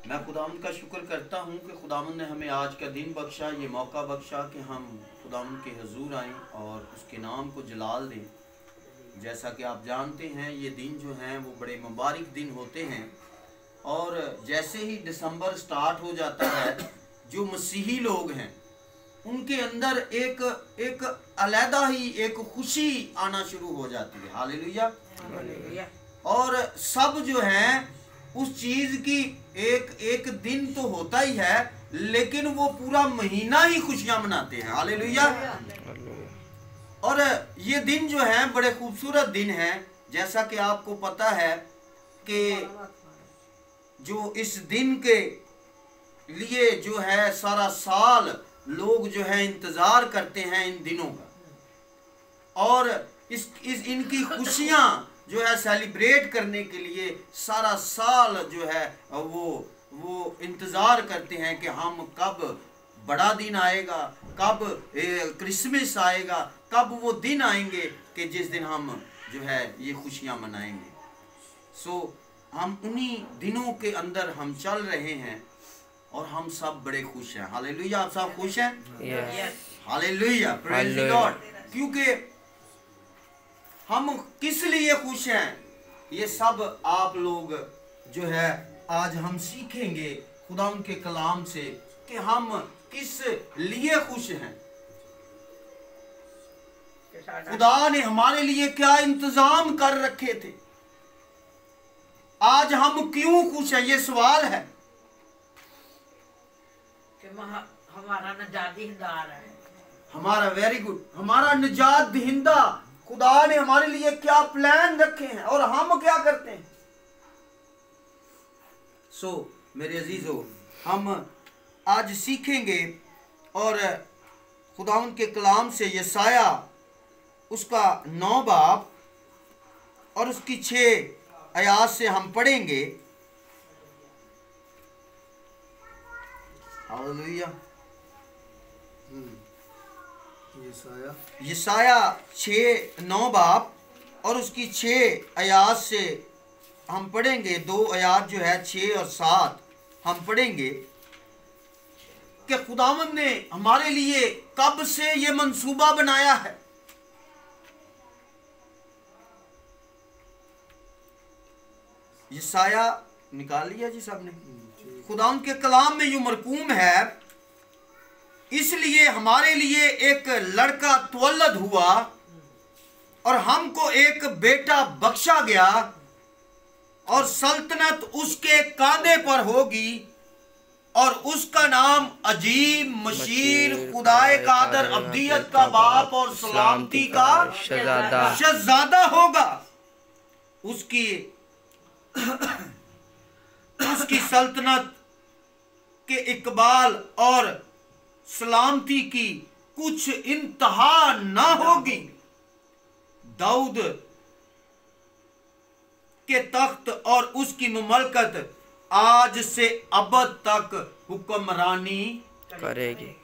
मैं खुदावंद का शुक्र करता हूँ कि खुदावंद ने हमें आज का दिन बख्शा, ये मौका बख्शा कि हम खुदावंद के हुजूर आएँ और उसके नाम को जलाल दें। जैसा कि आप जानते हैं ये दिन जो हैं वो बड़े मुबारक दिन होते हैं, और जैसे ही दिसंबर स्टार्ट हो जाता है जो मसीही लोग हैं उनके अंदर एक अलहदा ही एक खुशी आना शुरू हो जाती है। हालेलुया। और सब जो हैं उस चीज की एक दिन तो होता ही है, लेकिन वो पूरा महीना ही खुशियां मनाते हैं। हालेलुया। और ये दिन जो है बड़े खूबसूरत दिन है। जैसा कि आपको पता है कि जो इस दिन के लिए जो है सारा साल लोग जो है इंतजार करते हैं इन दिनों का, और इस इनकी खुशियां जो है सेलिब्रेट करने के लिए सारा साल जो है वो इंतजार करते हैं कि हम कब बड़ा दिन आएगा, कब क्रिसमस आएगा, कब वो दिन आएंगे कि जिस दिन हम जो है ये खुशियां मनाएंगे। सो हम उन्हीं दिनों के अंदर हम चल रहे हैं और हम सब बड़े खुश हैं। हालेलुया। आप सब खुश हैं? Hallelujah, praise the Lord. क्योंकि हम किस लिए खुश हैं ये सब आप लोग जो है आज हम सीखेंगे खुदा उनके कलाम से कि हम किस लिए खुश हैं। खुदा ने हमारे लिए क्या इंतजाम कर रखे थे, आज हम क्यों खुश हैं, ये सवाल है। हमारा निजात दहिंदा है, हमारा वेरी गुड, हमारा निजात दहिंदा खुदा ने हमारे लिए क्या प्लान रखे हैं और हम क्या करते हैं। सो मेरे अजीजों, हम आज सीखेंगे और खुदावंद के कलाम से यसाया उसका 9 बाब और उसकी 6 आयात से हम पढ़ेंगे। हालेलुया। यसाया 6-9 बाब और उसकी 6 आयात से हम पढ़ेंगे। 2 आयात जो है 6 और 7 हम पढ़ेंगे कि खुदावंद ने हमारे लिए कब से ये मंसूबा बनाया है। यसाया निकाल लिया जी सबने? खुदावंद के कलाम में यूं मरकूम है, इसलिए हमारे लिए एक लड़का तवल्लद हुआ और हमको एक बेटा बख्शा गया और सल्तनत उसके कांधे पर होगी और उसका नाम अजीब, मशीर, खुदाए कादर, अब्दियत का बाप और सलामती का शहजादा होगा। उसकी सल्तनत के इकबाल और सलामती की कुछ इंतहा ना होगी। दाऊद के तख्त और उसकी मुमलकत आज से अबद तक हुक्मरानी करेगी,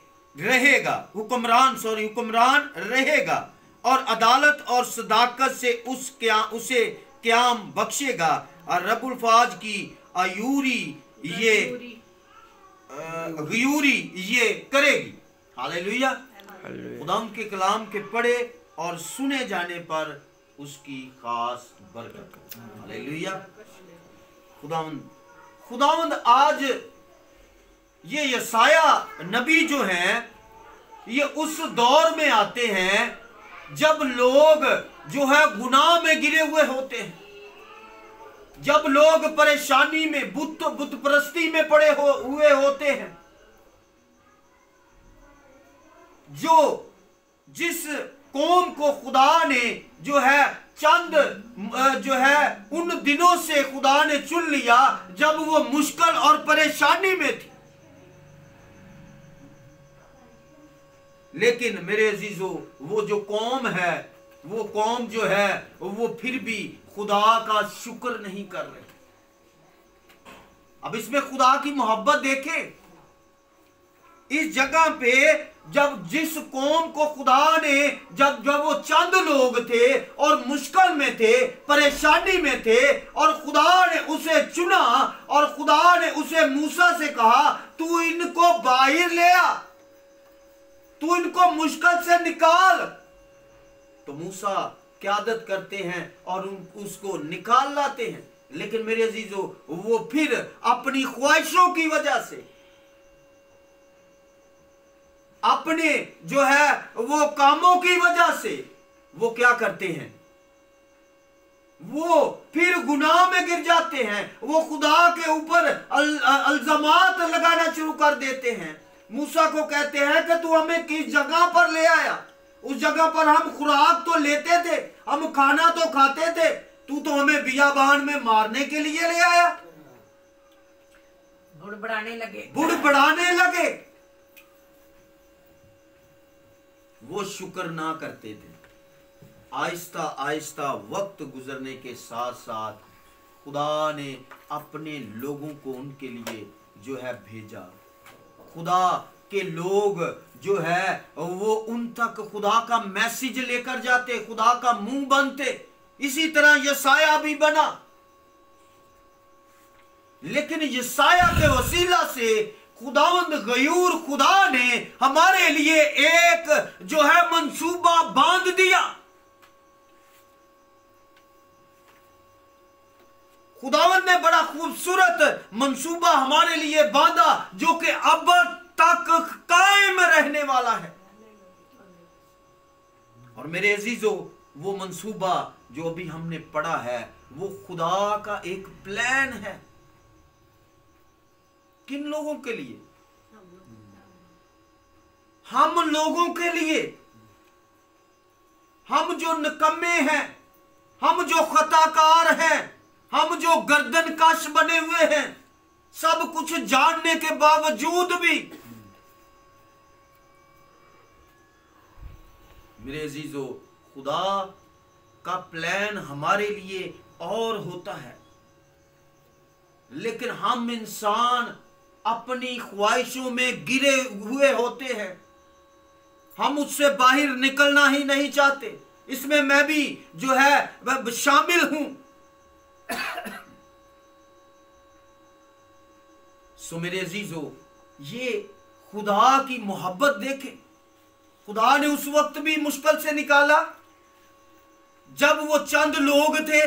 हुक्मरान रहेगा और अदालत और सदाकत से उसे क्याम बख्शेगा और रब्बुल फाज की गयूरी ये करेगी। हालेलुया। खुदा के कलाम के पढ़े और सुने जाने पर उसकी खास बरकत। हालेलुया। खुदावंद आज ये यसाया नबी जो हैं ये उस दौर में आते हैं जब लोग जो है गुनाह में गिरे हुए होते हैं, जब लोग परेशानी में बुत परस्ती में पड़े हुए होते हैं, जिस कौम को खुदा ने जो है चंद जो है उन दिनों से खुदा ने चुन लिया जब वो मुश्किल और परेशानी में थी। लेकिन मेरे अजीजों, वो जो कौम है, वो कौम जो है वो फिर भी खुदा का शुक्र नहीं कर रहे। अब इसमें खुदा की मोहब्बत देखें। इस जगह पे जब जिस कौम को खुदा ने जब वो चंद लोग थे और मुश्किल में थे, परेशानी में थे, और खुदा ने उसे चुना और खुदा ने उसे मूसा से कहा, तू इनको बाहर ले आ, तू इनको मुश्किल से निकाल। तो मूसा क़यादत करते हैं और उसको निकाल लाते हैं। लेकिन मेरे अजीजों, वो फिर अपनी ख्वाहिशों की वजह से, अपने जो है वो कामों की वजह से वो क्या करते हैं, वो फिर गुनाह में गिर जाते हैं। वो खुदा के ऊपर अल्जामात लगाना शुरू कर देते हैं। मूसा को कहते हैं कि तू हमें किस जगह पर ले आया? उस जगह पर हम खुराक तो लेते थे, हम खाना तो खाते थे, तू तो हमें बियाबान में मारने के लिए ले आया। बुड़बड़ाने लगे, बुड़बड़ाने लगे। वो शुक्र ना करते थे। आहिस्ता आहिस्ता वक्त गुजरने के साथ साथ खुदा ने अपने लोगों को उनके लिए जो है भेजा। खुदा के लोग जो है वो उन तक खुदा का मैसेज लेकर जाते, खुदा का मुंह बनते। इसी तरह यसाया भी बना। लेकिन यसाया के वसीला से खुदावंद गयूर खुदा ने हमारे लिए एक जो है मंसूबा बांध दिया। खुदावंद ने बड़ा खूबसूरत मंसूबा हमारे लिए बांधा, जो कि अब तक कायम रहने वाला है। और मेरे अजीजों, वो मंसूबा जो अभी हमने पढ़ा है, वो खुदा का एक प्लान है। किन लोगों के लिए? हम लोगों के लिए। हम जो निकम्मे हैं, हम जो खताकार हैं, हम जो गर्दनकश बने हुए हैं, सब कुछ जानने के बावजूद भी मेरे अजीजों, खुदा का प्लान हमारे लिए और होता है। लेकिन हम इंसान अपनी ख्वाहिशों में गिरे हुए होते हैं। हम उससे बाहर निकलना ही नहीं चाहते। इसमें मैं भी जो है शामिल हूं। सो मेरे अजीजों, ये खुदा की मोहब्बत देखें। खुदा ने उस वक्त भी मुश्किल से निकाला जब वो चंद लोग थे,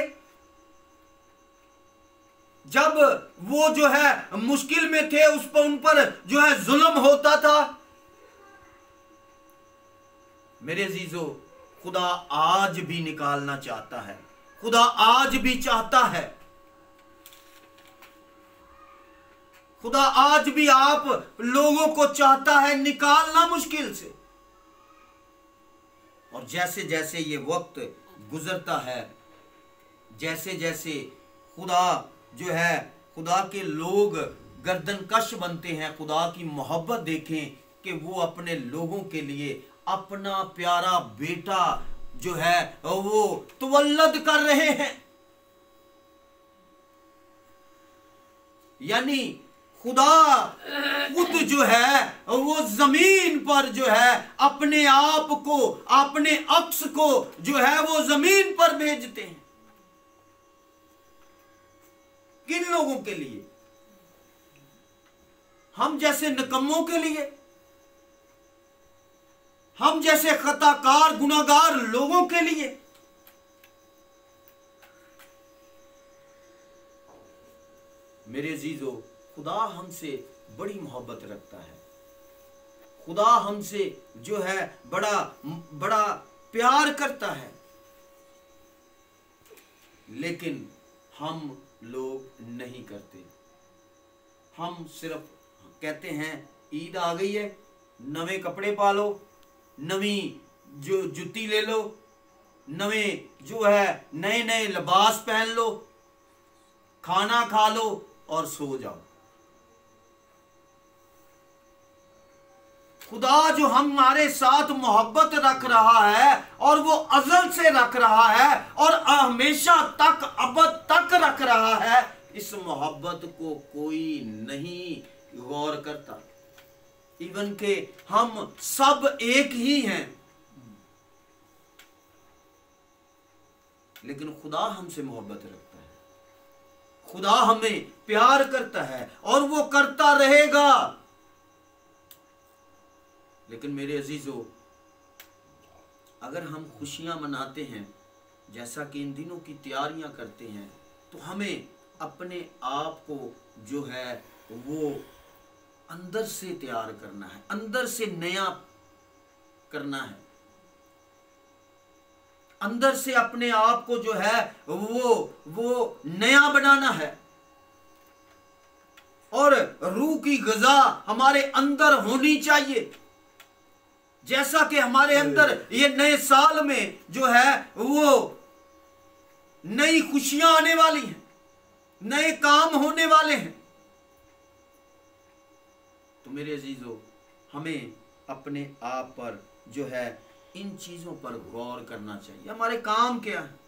जब वो जो है मुश्किल में थे, उन पर जो है जुल्म होता था। मेरे अजीजों, खुदा आज भी निकालना चाहता है। खुदा आज भी चाहता है। खुदा आज भी आप लोगों को चाहता है निकालना मुश्किल से। और जैसे जैसे ये वक्त गुजरता है, जैसे जैसे खुदा जो है, खुदा के लोग गर्दनकश बनते हैं। खुदा की मोहब्बत देखें कि वो अपने लोगों के लिए अपना प्यारा बेटा जो है वो तवल्लद कर रहे हैं। यानी खुदा खुद जो है वो जमीन पर जो है अपने आप को, अपने अक्स को जो है वो जमीन पर भेजते हैं। किन लोगों के लिए? हम जैसे निकम्मों के लिए, हम जैसे खताकार गुनाहगार लोगों के लिए। मेरे अजीजों, खुदा हमसे बड़ी मोहब्बत रखता है। खुदा हमसे जो है बड़ा बड़ा प्यार करता है। लेकिन हम लोग नहीं करते। हम सिर्फ कहते हैं ईद आ गई है, नवे कपड़े पा लो, नवी जो जुत्ती ले लो, नवे जो है नए नए लिबास पहन लो, खाना खा लो और सो जाओ। खुदा जो हमारे साथ मोहब्बत रख रहा है और वो अज़ल से रख रहा है और हमेशा तक अबद तक रख रहा है, इस मोहब्बत को कोई नहीं गौर करता। इवन के हम सब एक ही हैं, लेकिन खुदा हमसे मोहब्बत रखता है। खुदा हमें प्यार करता है और वो करता रहेगा। लेकिन मेरे अजीजों, अगर हम खुशियां मनाते हैं, जैसा कि इन दिनों की तैयारियां करते हैं, तो हमें अपने आप को जो है वो अंदर से तैयार करना है, अंदर से नया करना है, अंदर से अपने आप को जो है वो नया बनाना है। और रूह की ग़िज़ा हमारे अंदर होनी चाहिए, जैसा कि हमारे अंदर ये नए साल में जो है वो नई खुशियां आने वाली हैं, नए काम होने वाले हैं। तो मेरे अजीजों, हमें अपने आप पर जो है इन चीजों पर गौर करना चाहिए। हमारे काम क्या है?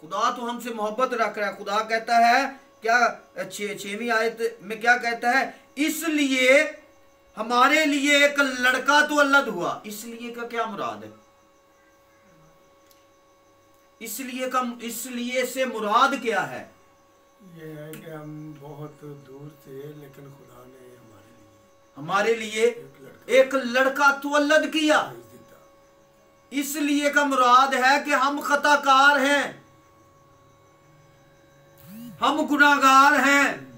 खुदा तो हमसे मोहब्बत रख रहा है। खुदा कहता है क्या, 6वीं आयत में क्या कहता है? इसलिए हमारे लिए एक लड़का तो अलग हुआ। इसलिए का क्या मुराद है? इसलिए से मुराद क्या है? ये है कि हम बहुत दूर थे, लेकिन खुदा ने हमारे लिए एक लड़का तुअल्लद किया। इसलिए का मुराद है कि हम खताकार हैं, हम गुनाहगार हैं,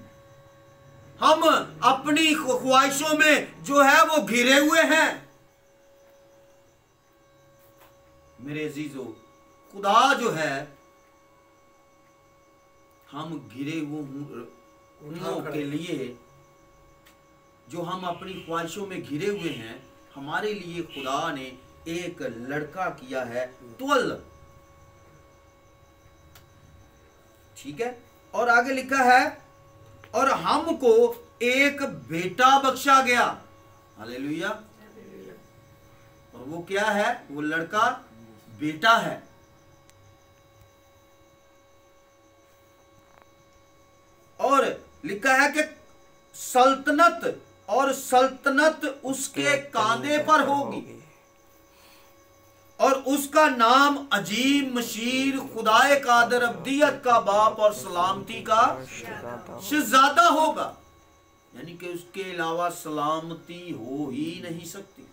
हम अपनी ख्वाहिशों में जो है वो घिरे हुए हैं। मेरे अजीजों, खुदा जो है, हम घिरे हुए के लिए, जो हम अपनी ख्वाहिशों में घिरे हुए हैं, हमारे लिए खुदा ने एक लड़का किया है तुअल्लद। ठीक है। और आगे लिखा है, और हमको एक बेटा बख्शा गया। हालेलुया। और वो क्या है? वो लड़का बेटा है। और लिखा है कि सल्तनत उसके कांधे पर होगी, और उसका नाम अजीम, मशीर, खुदाए कादर, अब्दियत का बाप और सलामती का शहजादा होगा। यानी कि उसके अलावा सलामती हो ही नहीं सकती।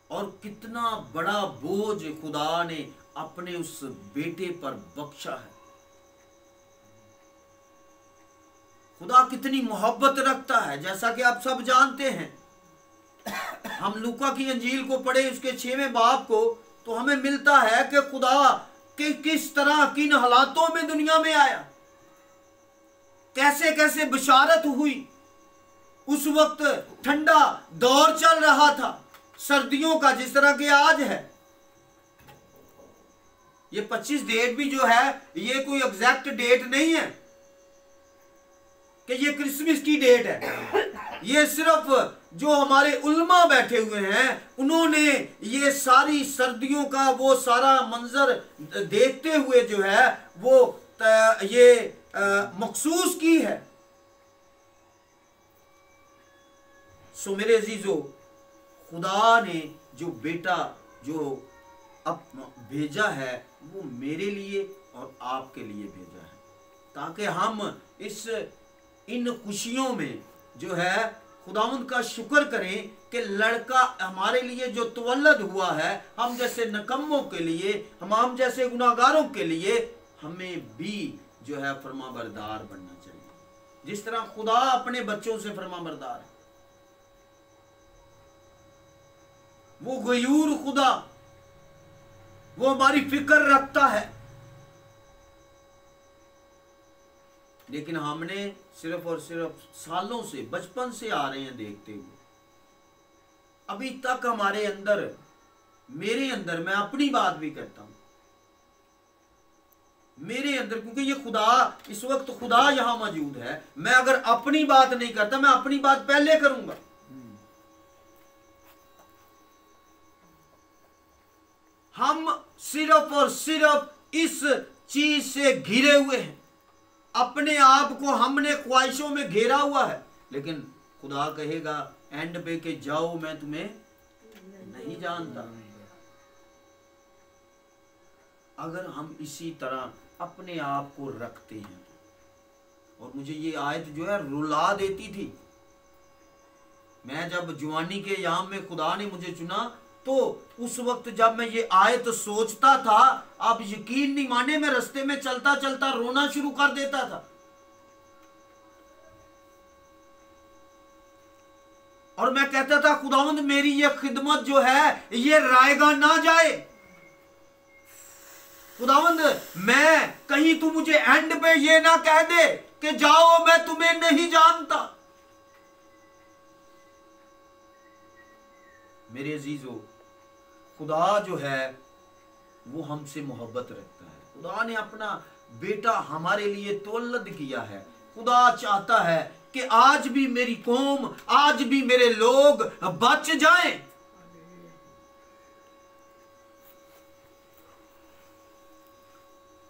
और कितना बड़ा बोझ खुदा ने अपने उस बेटे पर बख्शा है। खुदा कितनी मोहब्बत रखता है, जैसा कि आप सब जानते हैं। हम लूका की अंजील को पढ़े, उसके 6वें बाब को, तो हमें मिलता है कि खुदा के किस तरह, किन हालातों में दुनिया में आया, कैसे कैसे बशारत हुई। उस वक्त ठंडा दौर चल रहा था, सर्दियों का, जिस तरह के आज है। ये 25 डेट भी जो है, ये कोई एग्जैक्ट डेट नहीं है कि ये क्रिसमस की डेट है। ये सिर्फ जो हमारे उल्मा बैठे हुए हैं, उन्होंने ये सारी सर्दियों का वो सारा मंजर देखते हुए जो है वो ये मखसूस की है। सो मेरे अजीजों, खुदा ने जो बेटा जो अब भेजा है, वो मेरे लिए और आपके लिए भेजा है, ताकि हम इन खुशियों में जो है खुदावंद का शुक्र करें कि लड़का हमारे लिए जो तुअल्लद हुआ है, हम जैसे नकम्मों के लिए, हम जैसे गुनाहगारों के लिए, हमें भी जो है फरमाबरदार बनना चाहिए, जिस तरह खुदा अपने बच्चों से फरमाबरदार है। वो गयूर खुदा, वो हमारी फिक्र रखता है। लेकिन हमने सिर्फ और सिर्फ सालों से, बचपन से आ रहे हैं देखते हुए, अभी तक हमारे अंदर, मेरे अंदर, मैं अपनी बात भी करता हूं, मेरे अंदर, क्योंकि ये खुदा, इस वक्त खुदा यहां मौजूद है, मैं अगर अपनी बात नहीं करता, मैं अपनी बात पहले करूंगा। हम सिर्फ और सिर्फ इस चीज से घिरे हुए हैं, अपने आप को हमने ख्वाहिशों में घेरा हुआ है। लेकिन खुदा कहेगा एंड पे के जाओ, मैं तुम्हें नहीं जानता। अगर हम इसी तरह अपने आप को रखते हैं। और मुझे ये आयत जो है रुला देती थी। मैं जब जवानी के याम में खुदा ने मुझे चुना, तो उस वक्त जब मैं ये आयत सोचता था, आप यकीन नहीं माने, मैं रास्ते में चलता चलता रोना शुरू कर देता था। और मैं कहता था खुदावंद मेरी ये खिदमत जो है ये रायगा ना जाए। खुदावंद मैं कहीं तू मुझे एंड पे ये ना कह दे कि जाओ मैं तुम्हें नहीं जानता। मेरे अजीजों, खुदा जो है वो हमसे मोहब्बत रखता है। खुदा ने अपना बेटा हमारे लिए तौलद किया है। खुदा चाहता है कि आज भी मेरी कौम, आज भी मेरे लोग बच जाएं।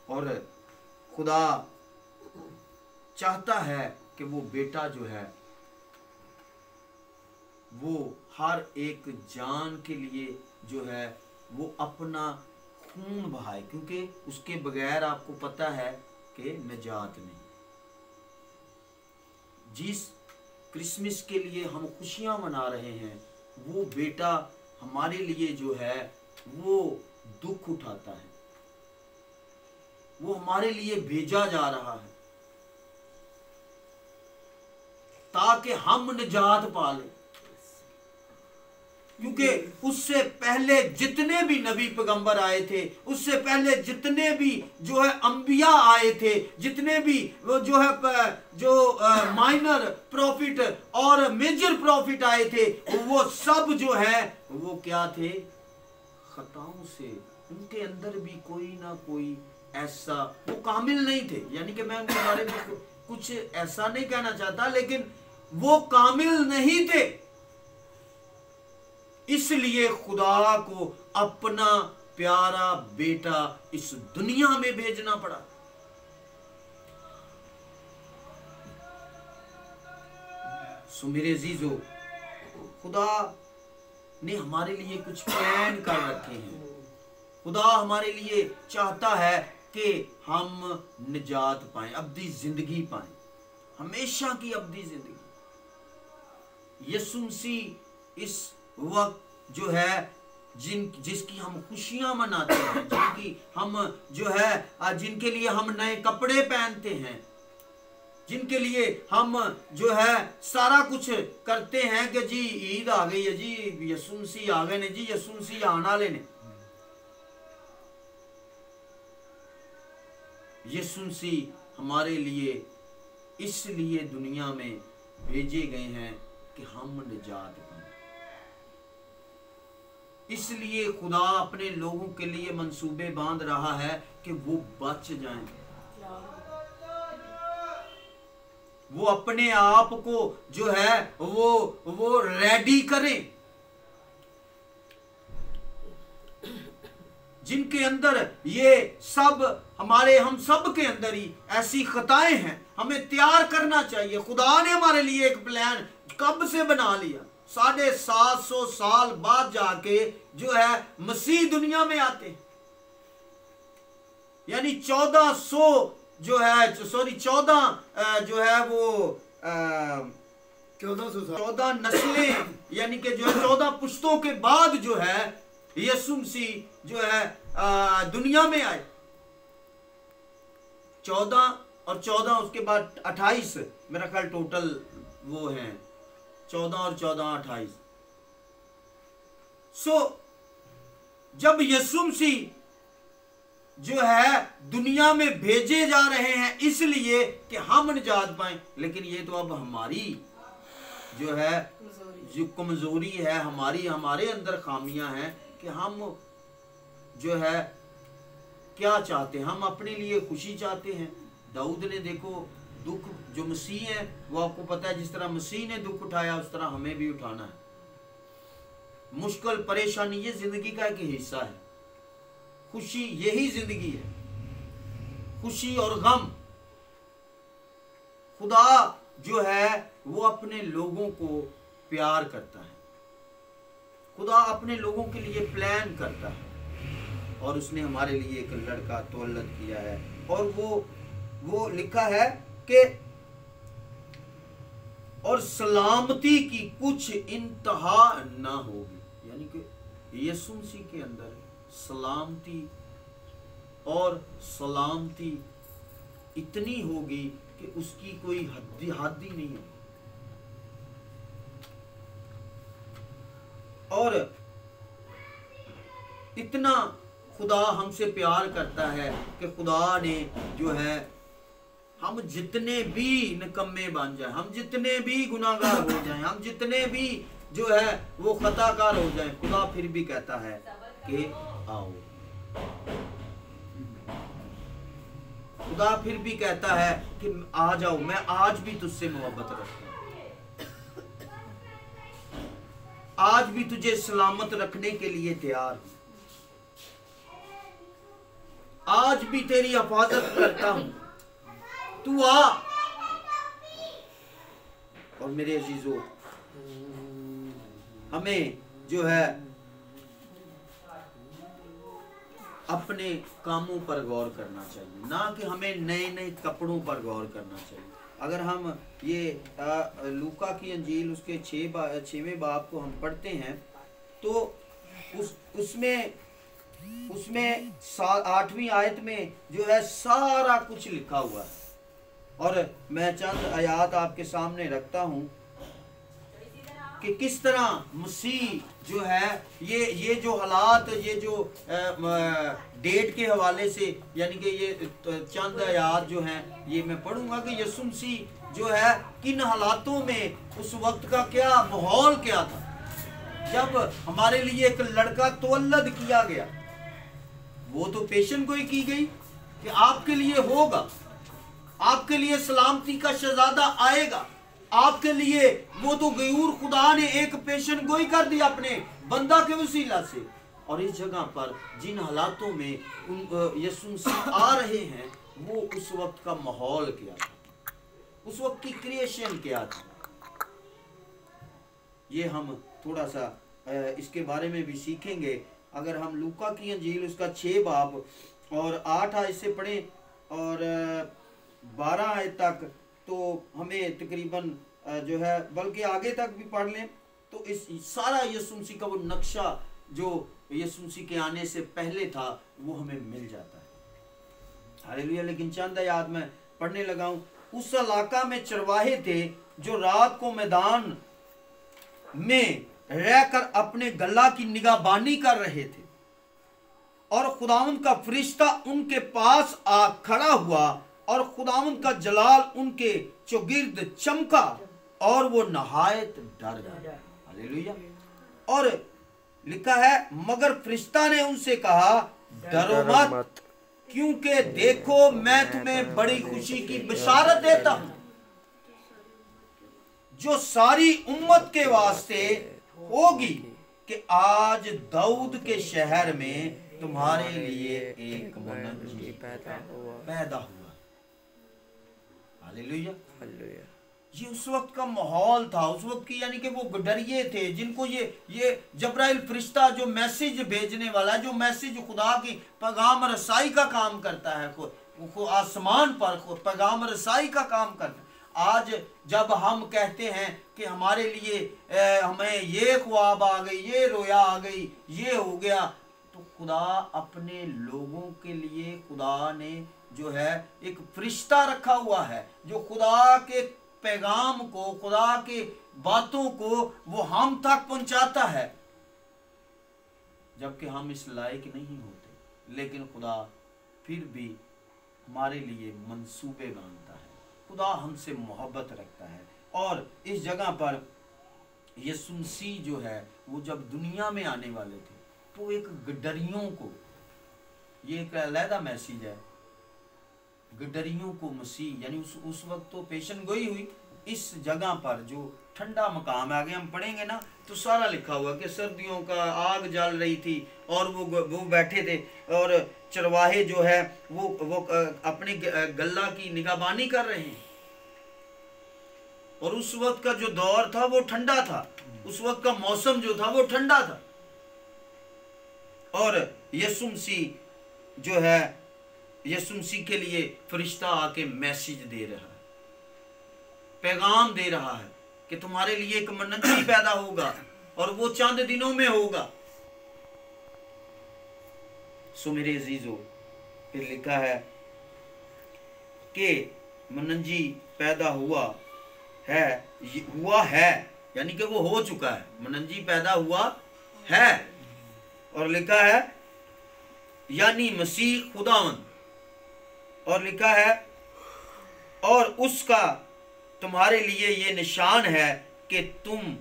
और खुदा चाहता है कि वो बेटा जो है वो हर एक जान के लिए जो है वो अपना खून बहाए, क्योंकि उसके बगैर आपको पता है कि निजात नहीं। जिस क्रिसमस के लिए हम खुशियां मना रहे हैं, वो बेटा हमारे लिए जो है वो दुख उठाता है, वो हमारे लिए भेजा जा रहा है ताकि हम निजात पा लें। क्योंकि उससे पहले जितने भी नबी पैगंबर आए थे, उससे पहले जितने भी जो है अंबिया आए थे, जितने भी वो जो है जो माइनर प्रॉफिट और मेजर प्रॉफिट आए थे, वो सब जो है वो क्या थे? खताओं से। उनके अंदर भी कोई ना कोई ऐसा, वो कामिल नहीं थे। यानी कि मैं उनके बारे में कुछ ऐसा नहीं कहना चाहता, लेकिन वो कामिल नहीं थे। इसलिए खुदा को अपना प्यारा बेटा इस दुनिया में भेजना पड़ा। सो मेरे अजीजों, खुदा ने हमारे लिए कुछ प्लान कर रखे हैं। खुदा हमारे लिए चाहता है कि हम निजात पाएं, अब्दी जिंदगी पाएं, हमेशा की अब्दी जिंदगी। यीशु मसीह इस वक्त जो है जिसकी हम खुशियां मनाते हैं, जिनकी हम जो है जिनके लिए हम नए कपड़े पहनते हैं, जिनके लिए हम जो है सारा कुछ करते हैं कि जी ईद आ गई है, जी यीशु मसीह आ गए ने, जी यीशु मसीह आने वाले ने। यीशु मसीह हमारे लिए इसलिए दुनिया में भेजे गए हैं कि हम निजात पाएं। इसलिए खुदा अपने लोगों के लिए मंसूबे बांध रहा है कि वो बच जाएं, वो अपने आप को जो है वो रेडी करें। जिनके अंदर ये सब हम सब के अंदर ही ऐसी खताएं हैं, हमें तैयार करना चाहिए। खुदा ने हमारे लिए एक प्लान कब से बना लिया। 750 साल बाद जाके जो है मसीह दुनिया में आते हैं। यानी 1400 जो है, सॉरी 14 जो है वो 14 नस्लें, यानी कि जो है 14 पुश्तों के बाद जो है यीशु मसीह जो है दुनिया में आए। 14 और 14 उसके बाद 28 मेरा ख्याल टोटल वो हैं, 14 और 14 28। जब यीशु मसीह जो है दुनिया में भेजे जा रहे हैं इसलिए कि हम निजात पाएं, लेकिन ये तो अब हमारी जो है जो कमजोरी है, हमारे अंदर खामियां हैं कि हम जो है क्या चाहते हैं। हम अपने लिए खुशी चाहते हैं। दाऊद ने देखो दुख, जो मसीह है वो आपको पता है, जिस तरह मसीह ने दुख उठाया उस तरह हमें भी उठाना है। मुश्किल परेशानी ये जिंदगी का एक हिस्सा है। खुशी यही जिंदगी है, खुशी और गम। खुदा जो है वो अपने लोगों को प्यार करता है। खुदा अपने लोगों के लिए प्लान करता है। और उसने हमारे लिए एक लड़का तौलद किया है। और वो लिखा है कि और सलामती की कुछ इंतहा ना होगी, यानी कि यीशु मसीह के अंदर सलामती और सलामती इतनी होगी कि उसकी कोई हद ही नहीं है। और इतना खुदा हमसे प्यार करता है कि खुदा ने जो है, हम जितने भी निकम्मे बन जाए, हम जितने भी गुनाहगार हो जाएं, हम जितने भी जो है वो खताकार हो जाएं, खुदा फिर भी कहता है कि आओ। खुदा फिर भी कहता है कि आ जाओ, मैं आज भी तुझसे मोहब्बत रखता हूं, आज भी तुझे सलामत रखने के लिए तैयार हूं, आज भी तेरी हिफाजत करता हूं, तू आ। और मेरे अजीजों, हमें जो है अपने कामों पर गौर करना चाहिए, ना कि हमें नए नए कपड़ों पर गौर करना चाहिए। अगर हम ये लूका की अंजील उसके 6वें बाब को हम पढ़ते हैं तो उसमें 8वीं आयत में जो है सारा कुछ लिखा हुआ है। और मैं चंद आयात आपके सामने रखता हूं कि किस तरह मसीह जो है ये जो हालात, ये जो डेट के हवाले से, यानी कि ये चंद आयात जो हैं ये मैं पढ़ूंगा कि यीशु मसीह जो है किन हालातों में, उस वक्त का क्या माहौल क्या था जब हमारे लिए एक लड़का तौलद किया गया। वो तो पेशन गोई की गई कि आपके लिए होगा, आपके लिए सलामती का शहजादा आएगा, आपके लिए वो तो गयूर खुदा ने एक पेशन गोई कर दी अपने बंदा के वसीला से। और इस जगह पर जिन हालातों में यीशु मसीह आ रहे हैं, वो उस वक्त का माहौल क्या था, उस वक्त की क्रिएशन क्या थी, ये हम थोड़ा सा इसके बारे में भी सीखेंगे। अगर हम लूका की अंजील उसका 6 बाब और 8 आयत से पढ़ें और 12 आयत तक, तो हमें तकरीबन जो है, बल्कि आगे तक भी पढ़ लें तो इस सारा यीशु मसीह का वो नक्शा जो यीशु मसीह के आने से पहले था वो हमें मिल जाता है। हालेलुया। लेकिन चंद आयत में पढ़ने लगा हूं। उस इलाका में चरवाहे थे जो रात को मैदान में रहकर अपने गल्ला की निगाहबानी कर रहे थे, और खुदावंद का फरिश्ता उनके पास आ खड़ा हुआ और खुदावंद का जलाल उनके चौगिर्द चमका और वो नहायत डर गए। हालेलुया। और लिखा है, मगर फरिश्ता ने उनसे कहा, डरो मत, क्योंकि देखो मैं तुम्हें बड़ी खुशी की बिशारत देता हूं जो सारी उम्मत के वास्ते होगी, कि आज दाऊद के शहर में तुम्हारे लिए एक मुनज्जी पैदा हुआ। हालेलुया। ये उस वक्त का माहौल था, उस वक्त की, यानी कि वो डरिए थे जिनको ये जब्राइल फरिश्ता जो मैसेज भेजने वाला है, जो मैसेज खुदा की पैगाम रसाई का काम करता है, को आसमान पर पैगाम रसाई का काम करता है। आज जब हम कहते हैं कि हमारे लिए हमें ये ख्वाब आ गई, ये रोया आ गई, ये हो गया, तो खुदा अपने लोगों के लिए खुदा ने जो है एक फरिश्ता रखा हुआ है जो खुदा के पैगाम को, खुदा के बातों को वो हम तक पहुंचाता है, जबकि हम इस लायक नहीं होते, लेकिन खुदा फिर भी हमारे लिए मंसूबे बांधता है। खुदा हमसे मोहब्बत रखता है। और इस जगह पर यीशु मसीह जो है वो जब दुनिया में आने वाले थे तो एक गडरियों को, ये एक अलहदा मैसेज है, गडरियों को मसीह, यानी उस वक्त तो पेशन गोई हुई, इस जगह पर जो ठंडा मकाम है, आगे हम पढ़ेंगे ना तो सारा लिखा हुआ कि सर्दियों का आग जल रही थी और वो बैठे थे, और चरवाहे जो है वो अपनी गल्ला की निगाहबानी कर रहे हैं। और उस वक्त का जो दौर था वो ठंडा था, उस वक्त का मौसम जो था वो ठंडा था। और यीशु मसीह जो है, यीशु मसीह के लिए फरिश्ता आके मैसेज दे रहा है, पैगाम दे रहा है कि तुम्हारे लिए एक मनंजी पैदा होगा और वो चंद दिनों में होगा। सो मेरे अजीजों, फिर लिखा है कि मनंजी पैदा हुआ है, यानी कि वो हो चुका है, मनंजी पैदा हुआ है। और लिखा है यानी मसीह खुदावंद, और लिखा है और उसका तुम्हारे लिए ये निशान है कि तुम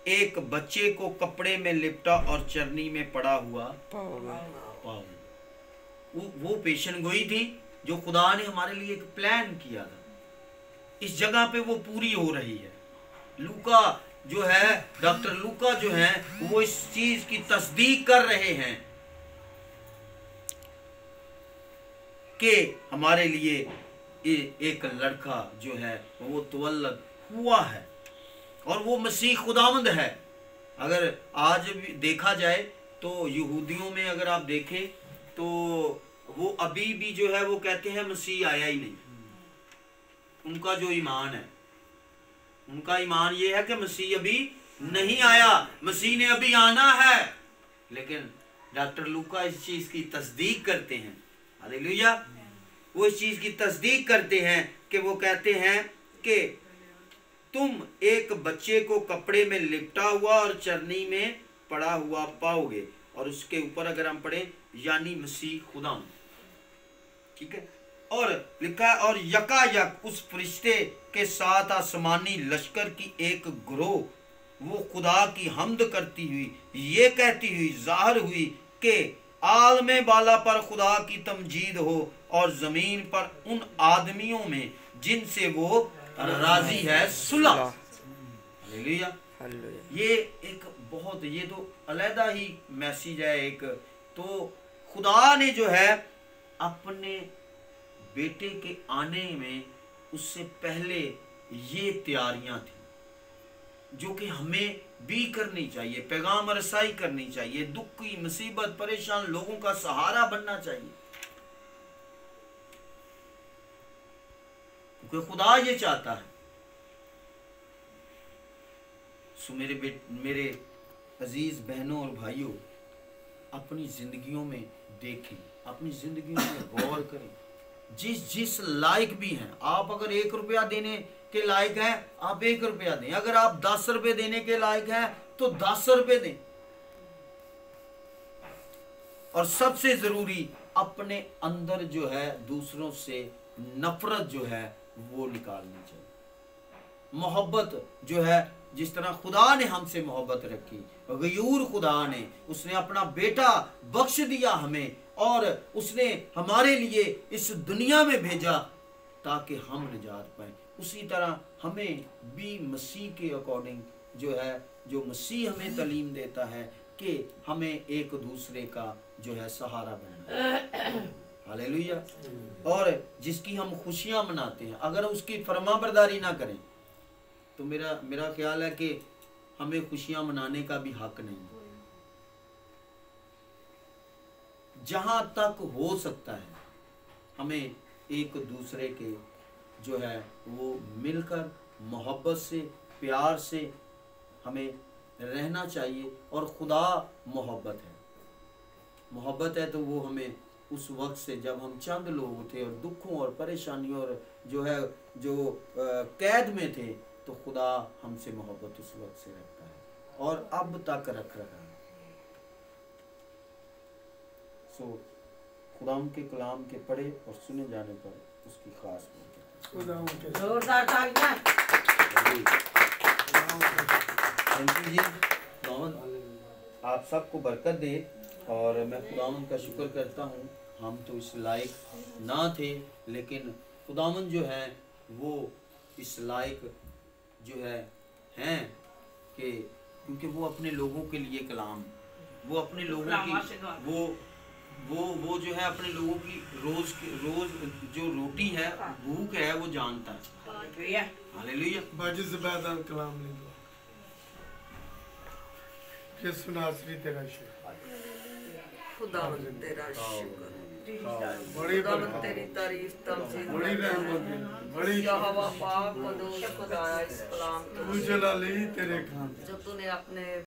एक बच्चे को कपड़े में लिपटा और चरनी में पड़ा हुआ पाओगे। वो पेशन गोई थी जो खुदा ने हमारे लिए एक प्लान किया था, इस जगह पे वो पूरी हो रही है। लूका जो है, डॉक्टर लूका जो है, वो इस चीज की तस्दीक कर रहे हैं कि हमारे लिए एक लड़का जो है वो तवल्लद हुआ है और वो मसीह खुदावंद है। अगर आज भी देखा जाए तो यहूदियों में अगर आप देखें तो वो अभी भी जो है वो कहते हैं मसीह आया ही नहीं। उनका जो ईमान है, उनका ईमान ये है कि मसीह अभी नहीं आया, मसीह ने अभी आना है। लेकिन डॉक्टर लूका इस चीज की तस्दीक करते हैं, हालेलुया, वो इस चीज की तस्दीक करते हैं कि वो कहते हैं कि तुम एक बच्चे को कपड़े में लिपटा हुआ और चरनी में पड़ा हुआ पाओगे। और उसके ऊपर अगर हम पढ़े यानी मसीह खुदा, ठीक है। और लिखा है और यकायक उस फरिश्ते के साथ आसमानी लश्कर की एक ग्रोह वो खुदा की हम्द करती हुई ये कहती हुई जाहिर हुई कि आलमे बाला पर खुदा की तमजीद हो और जमीन पर उन आदमियों में जिनसे वो राजी है सुलह। हालेलुया। ये एक बहुत, ये तो अलहदा ही मैसेज है एक। तो खुदा ने जो है अपने बेटे के आने में उससे पहले ये तैयारियां थी जो कि हमें भी करनी चाहिए, पैगाम रसाई करनी चाहिए, दुख की मुसीबत परेशान लोगों का सहारा बनना चाहिए, क्योंकि खुदा ये चाहता है। सो मेरे अजीज बहनों और भाइयों, अपनी जिंदगियों में देखें, अपनी जिंदगियों में गौर करें, जिस लायक भी हैं आप। अगर 1 रुपया देने के लायक हैं आप 1 रुपया दें, अगर आप 10 रुपए देने के लायक हैं तो 10 रुपए दें। और सबसे जरूरी अपने अंदर जो है दूसरों से नफरत जो है वो निकालनी चाहिए। मोहब्बत जो है, जिस तरह खुदा ने हमसे मोहब्बत रखी, गयूर खुदा ने, उसने अपना बेटा बख्श दिया हमें और उसने हमारे लिए इस दुनिया में भेजा ताकि हम निजात पाएं। उसी तरह हमें भी मसीह के अकॉर्डिंग जो है, जो मसीह हमें तालीम देता है कि हमें एक दूसरे का जो है सहारा बनना। हालेलुया। और जिसकी हम खुशियां मनाते हैं अगर उसकी फरमाबरदारी ना करें तो मेरा ख्याल है कि हमें खुशियां मनाने का भी हक नहीं। जहां तक हो सकता है हमें एक दूसरे के जो है वो मिलकर मोहब्बत से, प्यार से हमें रहना चाहिए। और खुदा मोहब्बत है तो वो हमें उस वक्त से, जब हम चंद लोग थे और दुखों और परेशानियों और जो है कैद में थे, तो खुदा हमसे मोहब्बत उस वक्त से रखता है और अब तक रख रहा है। सो खुदा के कलाम के पढ़े और सुने जाने पर उसकी खास जी आप सबको बरकत दे। और मैं खुदावन का शुक्र करता हूँ, हम तो इस लायक ना थे लेकिन खुदावन जो है वो इस लायक जो है हैं कि क्योंकि वो अपने लोगों के लिए कलाम, वो अपने लोगों की वो जो है अपने लोगों की रोज जो रोटी है, भूख है, वो जानता है। हालेलुया। बाजिज़बादान कलाम ले दो कि सुनासरी तेरा शेर। खुदावंद तेरा शुक्र, बड़ी खुदावंद बरकत, तेरी तारीफ तमजीद बड़ी रहमत है, बड़ी यहोवा पाक कदोस खुदाया इस कलाम तू जलाली तेरे काम जो तूने अपने